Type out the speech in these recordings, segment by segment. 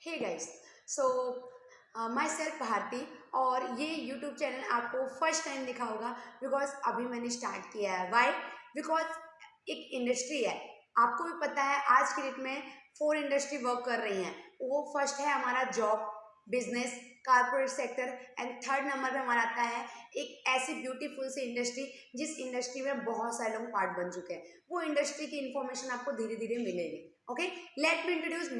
हे guys, so myself Bharti. और ये YouTube channel आपको फर्स्ट टाइम दिखा होगा बिकॉज अभी मैंने स्टार्ट किया है। वाई? बिकॉज एक इंडस्ट्री है, आपको भी पता है आज की डेट में 4 इंडस्ट्री वर्क कर रही हैं। वो फर्स्ट है हमारा job, business, corporate sector and third number पे हमारा आता है एक ऐसी ब्यूटीफुल सी इंडस्ट्री जिस इंडस्ट्री में बहुत सारे लोग पार्ट बन चुके हैं। वो इंडस्ट्री की इंफॉर्मेशन आपको धीरे धीरे मिलेगी। Okay, let me introduce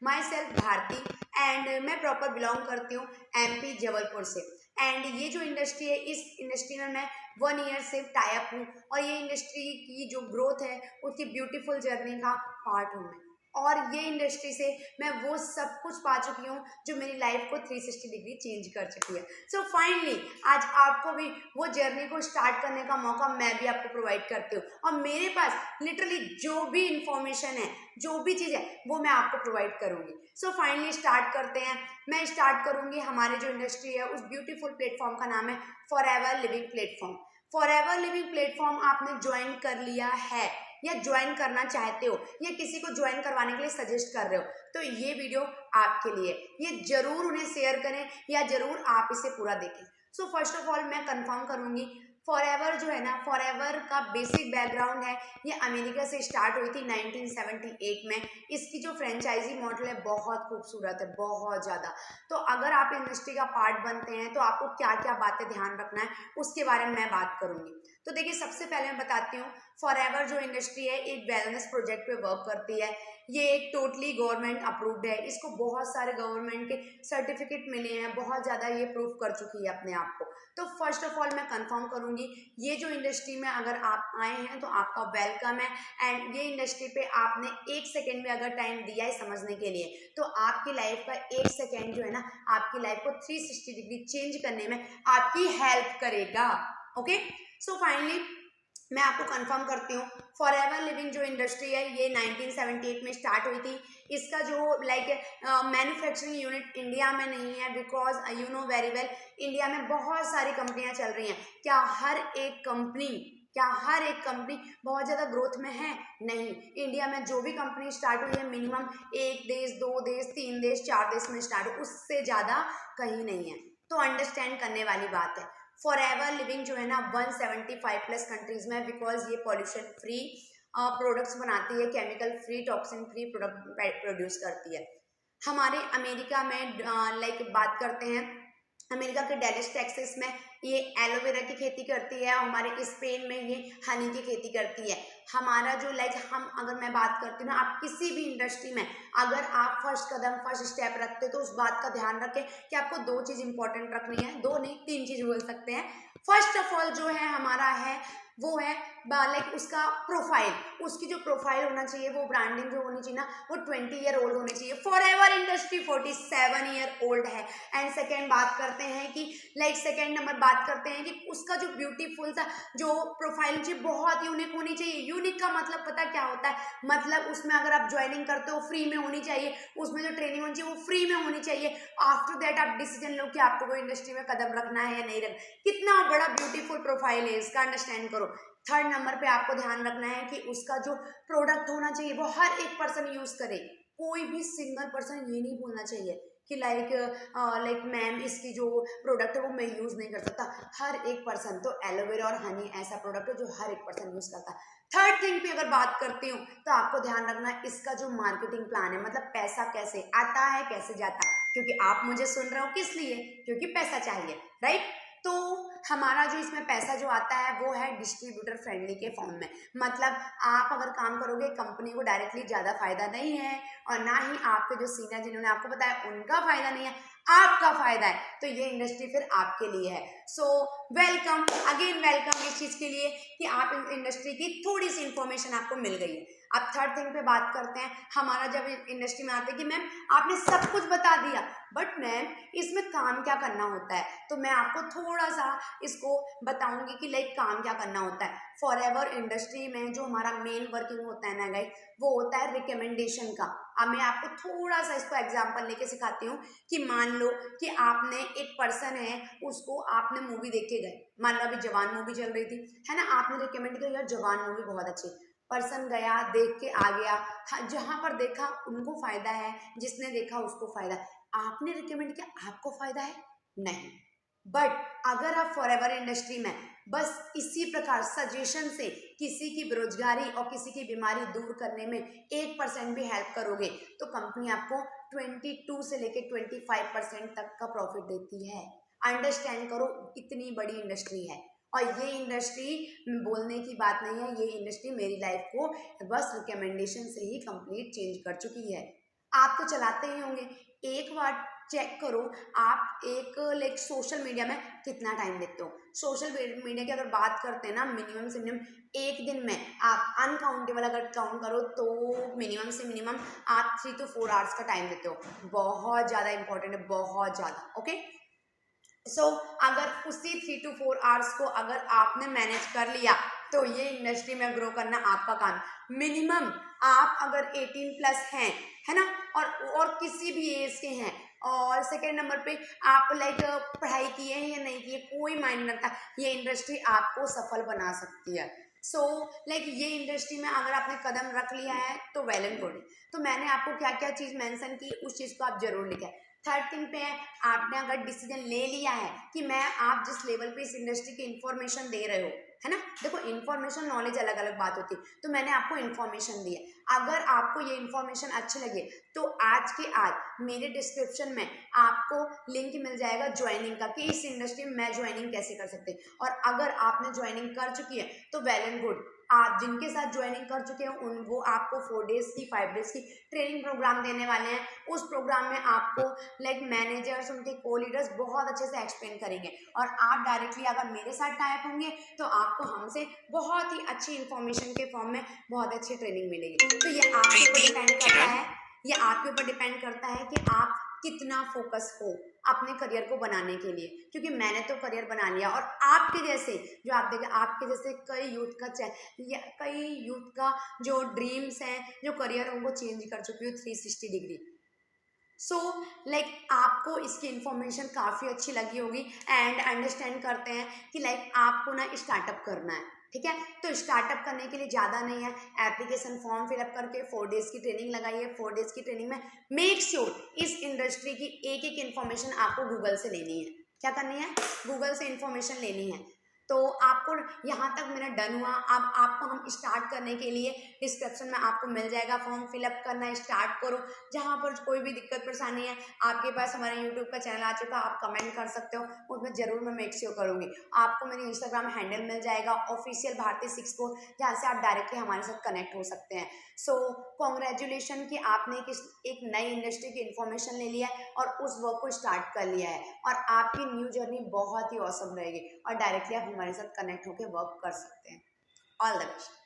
myself Bharti. And मैं प्रॉपर बिलोंग करती हूँ एमपी जबलपुर से। एंड ये जो इंडस्ट्री है, इस इंडस्ट्री में मैं 1 ईयर से टाई अप हूँ और ये इंडस्ट्री की जो ग्रोथ है उसकी ब्यूटीफुल जर्नी का पार्ट हूँ मैं। और ये इंडस्ट्री से मैं वो सब कुछ पा चुकी हूँ जो मेरी लाइफ को 360 डिग्री चेंज कर चुकी है। सो फाइनली आज आपको भी वो जर्नी को स्टार्ट करने का मौका मैं भी आपको प्रोवाइड करती हूँ और मेरे पास लिटरली जो भी इंफॉर्मेशन है, जो भी चीज़ है, वो मैं आपको प्रोवाइड करूँगी। सो फाइनली स्टार्ट करते हैं। मैं स्टार्ट करूँगी, हमारे जो इंडस्ट्री है उस ब्यूटीफुल प्लेटफॉर्म का नाम है forever living platform. Forever living platform आपने ज्वाइन कर लिया है या ज्वाइन करना चाहते हो या किसी को ज्वाइन करवाने के लिए सजेस्ट कर रहे हो, तो ये वीडियो आपके लिए। ये जरूर उन्हें शेयर करें या जरूर आप इसे पूरा देखें। सो फर्स्ट ऑफ ऑल मैं कंफर्म करूंगी, फॉरएवर जो है ना, फॉरएवर का बेसिक बैकग्राउंड है, ये अमेरिका से स्टार्ट हुई थी 1978 में। इसकी जो फ्रेंचाइजी मॉडल है बहुत खूबसूरत है, बहुत ज़्यादा। तो अगर आप इंडस्ट्री का पार्ट बनते हैं तो आपको क्या क्या बातें ध्यान रखना है उसके बारे में मैं बात करूंगी। तो देखिए, सबसे पहले मैं बताती हूँ, फॉरएवर जो इंडस्ट्री है एक वेलनेस प्रोजेक्ट पे वर्क करती है। ये एक टोटली गवर्नमेंट अप्रूव्ड है, इसको बहुत सारे गवर्नमेंट के सर्टिफिकेट मिले हैं, बहुत ज़्यादा ये प्रूव कर चुकी है अपने आप को। तो फर्स्ट ऑफ ऑल मैं कंफर्म करूंगी, ये जो इंडस्ट्री में अगर आप आए हैं तो आपका वेलकम है। एंड ये इंडस्ट्री पे आपने 1 सेकेंड में अगर टाइम दिया है समझने के लिए तो आपकी लाइफ का 1 सेकेंड जो है ना, आपकी लाइफ को 360 डिग्री चेंज करने में आपकी हेल्प करेगा। ओके, सो फाइनली मैं आपको कंफर्म करती हूँ, फॉरएवर लिविंग जो इंडस्ट्री है ये 1978 में स्टार्ट हुई थी। इसका जो मैन्युफैक्चरिंग यूनिट इंडिया में नहीं है, because you know very well India में बहुत सारी कंपनियां चल रही हैं। क्या हर एक कंपनी बहुत ज़्यादा ग्रोथ में है? नहीं। इंडिया में जो भी कंपनी स्टार्ट हुई है मिनिमम 1 देश, 2 देश, 3 देश, 4 देश में स्टार्ट हुई, उससे ज़्यादा कहीं नहीं है। तो अंडरस्टैंड करने वाली बात है। फॉरएवर लिविंग जो है ना 175 प्लस कंट्रीज में, बिकॉज ये पॉल्यूशन फ्री प्रोडक्ट्स बनाती है, chemical free, toxin free product produce करती है। हमारे अमेरिका में बात करते हैं, अमेरिका के डेलिस टेक्सास में ये एलोवेरा की खेती करती है, हमारे स्पेन में ये हनी की खेती करती है। हमारा जो हम अगर मैं बात करती हूँ ना, आप किसी भी इंडस्ट्री में अगर आप फर्स्ट स्टेप रखते हो तो उस बात का ध्यान रखें कि आपको 2 चीज़ इंपॉर्टेंट रखनी है, 2 नहीं 3 चीज़ बोल सकते हैं। फर्स्ट ऑफ ऑल जो है हमारा है वो है उसका प्रोफाइल, उसकी जो प्रोफाइल होना चाहिए, वो ब्रांडिंग जो होनी चाहिए ना, वो 20 ईयर ओल्ड होनी चाहिए। फॉरएवर इंडस्ट्री 47 ईयर ओल्ड है। एंड सेकेंड बात करते हैं कि सेकेंड नंबर बात करते हैं कि उसका जो ब्यूटीफुल सा जो प्रोफाइल चाहिए बहुत यूनिक होनी चाहिए। यूनिक का मतलब पता क्या होता है? मतलब उसमें अगर आप ज्वाइनिंग करते हो फ्री में होनी चाहिए, उसमें जो ट्रेनिंग होनी चाहिए वो फ्री में होनी चाहिए। आफ्टर दैट आप डिसीजन लो कि आपको वो इंडस्ट्री में कदम रखना है या नहीं रखना। कितना बड़ा ब्यूटीफुल प्रोफाइल है इसका, अंडरस्टैंड करो। थर्ड नंबर पे आपको ध्यान रखना है कि उसका जो प्रोडक्ट होना चाहिए वो हर एक पर्सन यूज करे। कोई भी सिंगल पर्सन ये नहीं बोलना चाहिए कि मैम इसकी जो प्रोडक्ट है वो मैं यूज नहीं कर सकता। हर एक पर्सन, तो एलोवेरा और हनी ऐसा प्रोडक्ट है जो हर एक पर्सन यूज करता है। थर्ड थिंग पे अगर बात करती हूँ तो आपको ध्यान रखना है इसका जो मार्केटिंग प्लान है, मतलब पैसा कैसे आता है कैसे जाता है। क्योंकि आप मुझे सुन रहे हो किस लिए? क्योंकि पैसा चाहिए, राइट? तो हमारा जो इसमें पैसा जो आता है वो है डिस्ट्रीब्यूटर फ्रेंडली के फॉर्म में। मतलब आप अगर काम करोगे कंपनी को डायरेक्टली ज़्यादा फायदा नहीं है और ना ही आपके जो सीनियर जिन्होंने आपको बताया उनका फायदा नहीं है, आपका फायदा है। तो ये इंडस्ट्री फिर आपके लिए है। सो वेलकम अगेन, वेलकम इस चीज़ के लिए कि आप इस इंडस्ट्री की थोड़ी सी इंफॉर्मेशन आपको मिल गई है। अब थर्ड थिंग पे बात करते हैं। हमारा जब इंडस्ट्री में आते हैं कि मैम आपने सब कुछ बता दिया, बट मैम इसमें काम क्या करना होता है, तो मैं आपको थोड़ा सा इसको बताऊंगी कि काम क्या करना होता है। फॉरएवर इंडस्ट्री में जो हमारा मेन वर्किंग होता है ना गाइस, वो होता है रिकमेंडेशन का। अब मैं आपको थोड़ा सा इसको एग्जांपल लेके सिखाती हूँ कि मान लो कि आपने एक पर्सन है, उसको आपने मूवी देख के गए, मान लो अभी जवान मूवी चल रही थी, है ना, आपने रिकमेंड किया यार जवान मूवी बहुत अच्छी, पर्सन गया, देख के आ गया, हाँ, जहाँ पर देखा उनको फायदा है, जिसने देखा उसको फायदा है, आपने रिकमेंड किया, आपको फायदा है नहीं। बट अगर आप फॉरएवर इंडस्ट्री में बस इसी प्रकार सजेशन से किसी की बेरोजगारी और किसी की बीमारी दूर करने में 1% भी हेल्प करोगे तो कंपनी आपको 22 से लेके 25% तक का प्रॉफिट देती है। अंडरस्टैंड करो, इतनी बड़ी इंडस्ट्री है। और ये इंडस्ट्री बोलने की बात नहीं है, ये इंडस्ट्री मेरी लाइफ को बस रिकमेंडेशन से ही कंप्लीट चेंज कर चुकी है। आप तो चलाते ही होंगे, एक बार चेक करो, आप एक लाइक सोशल मीडिया में कितना टाइम देते हो। सोशल मीडिया की अगर बात करते हैं ना, मिनिमम से मिनिमम एक दिन में आप अनकाउंटेबल अगर काउंट करो तो मिनिमम से मिनिमम आप 3 to 4 आवर्स का टाइम देते हो। बहुत ज़्यादा इंपॉर्टेंट है, बहुत ज़्यादा। ओके, सो अगर उसी 3 to 4 आवर्स को अगर आपने मैनेज कर लिया तो ये इंडस्ट्री में ग्रो करना आपका काम। मिनिमम आप अगर 18+ हैं, है ना, और किसी भी एज के हैं, और सेकेंड नंबर पे आप लाइक पढ़ाई किए हैं या नहीं किए, कोई मायने नहीं रखता, ये इंडस्ट्री आपको सफल बना सकती है। सो लाइक ये इंडस्ट्री में अगर आपने कदम रख लिया है तो वेल एंड गुड। तो मैंने आपको क्या क्या चीज़ मेंशन की, उस चीज़ को आप जरूर लिखें। थर्ड थिंग पे है, आपने अगर डिसीजन ले लिया है कि मैं, आप जिस लेवल पे इस इंडस्ट्री की इंफॉर्मेशन दे रहे हो, है ना, देखो इन्फॉर्मेशन नॉलेज अलग अलग बात होती है, तो मैंने आपको इन्फॉर्मेशन दी है। अगर आपको ये इन्फॉर्मेशन अच्छी लगे तो आज के आज मेरे डिस्क्रिप्शन में आपको लिंक मिल जाएगा ज्वाइनिंग का, कि इस इंडस्ट्री में मैं ज्वाइनिंग कैसे कर सकते हैं। और अगर आपने ज्वाइनिंग कर चुकी है तो वेल एंड गुड। आप जिनके साथ ज्वाइनिंग कर चुके हैं उन वो आपको 4 डेज की 5 डेज की ट्रेनिंग प्रोग्राम देने वाले हैं। उस प्रोग्राम में आपको लाइक मैनेजर्स, उनके को लीडर्स बहुत अच्छे से एक्सप्लेन करेंगे, और आप डायरेक्टली अगर मेरे साथ टाइप होंगे तो आपको हमसे बहुत ही अच्छी इन्फॉर्मेशन के फॉर्म में बहुत अच्छी ट्रेनिंग मिलेगी। तो ये आपके ऊपर डिपेंड करता है, ये आपके ऊपर डिपेंड करता है कि आप कितना फोकस हो अपने करियर को बनाने के लिए। क्योंकि मैंने तो करियर बना लिया, और आपके जैसे जो आप देखें, आपके जैसे कई यूथ का जो ड्रीम्स हैं, जो करियर उनको चेंज कर चुकी हूँ 360 डिग्री। सो लाइक आपको इसकी इन्फॉर्मेशन काफ़ी अच्छी लगी होगी, एंड अंडरस्टैंड करते हैं कि लाइक आपको ना स्टार्टअप करना है, ठीक है। तो स्टार्टअप करने के लिए ज़्यादा नहीं है, एप्लीकेशन फॉर्म फिलअप करके 4 डेज की ट्रेनिंग लगाइए। 4 डेज की ट्रेनिंग में मेक श्योर इस इंडस्ट्री की एक एक इन्फॉर्मेशन आपको गूगल से लेनी है। क्या करनी है? गूगल से इन्फॉर्मेशन लेनी है। तो आपको यहाँ तक मेरा डन हुआ। अब आपको हम स्टार्ट करने के लिए डिस्क्रिप्शन में आपको मिल जाएगा, फॉर्म फिलअप करना स्टार्ट करो। जहाँ पर कोई भी दिक्कत परेशानी है, आपके पास हमारा यूट्यूब का चैनल आ चुका, आप कमेंट कर सकते हो, उसमें जरूर मैं मेक श्योर करूँगी। आपको मेरी इंस्टाग्राम हैंडल मिल जाएगा ऑफिशियल भारती 64, जहाँ से आप डायरेक्टली हमारे साथ कनेक्ट हो सकते हैं। सो कॉन्ग्रेचुलेशन कि आपने एक नई इंडस्ट्री की इन्फॉर्मेशन ले लिया है और उस वर्क को स्टार्ट कर लिया है, और आपकी न्यू जर्नी बहुत ही ऑसम रहेगी, और डायरेक्टली आप हमारे साथ कनेक्ट होकर वर्क कर सकते हैं। All the best.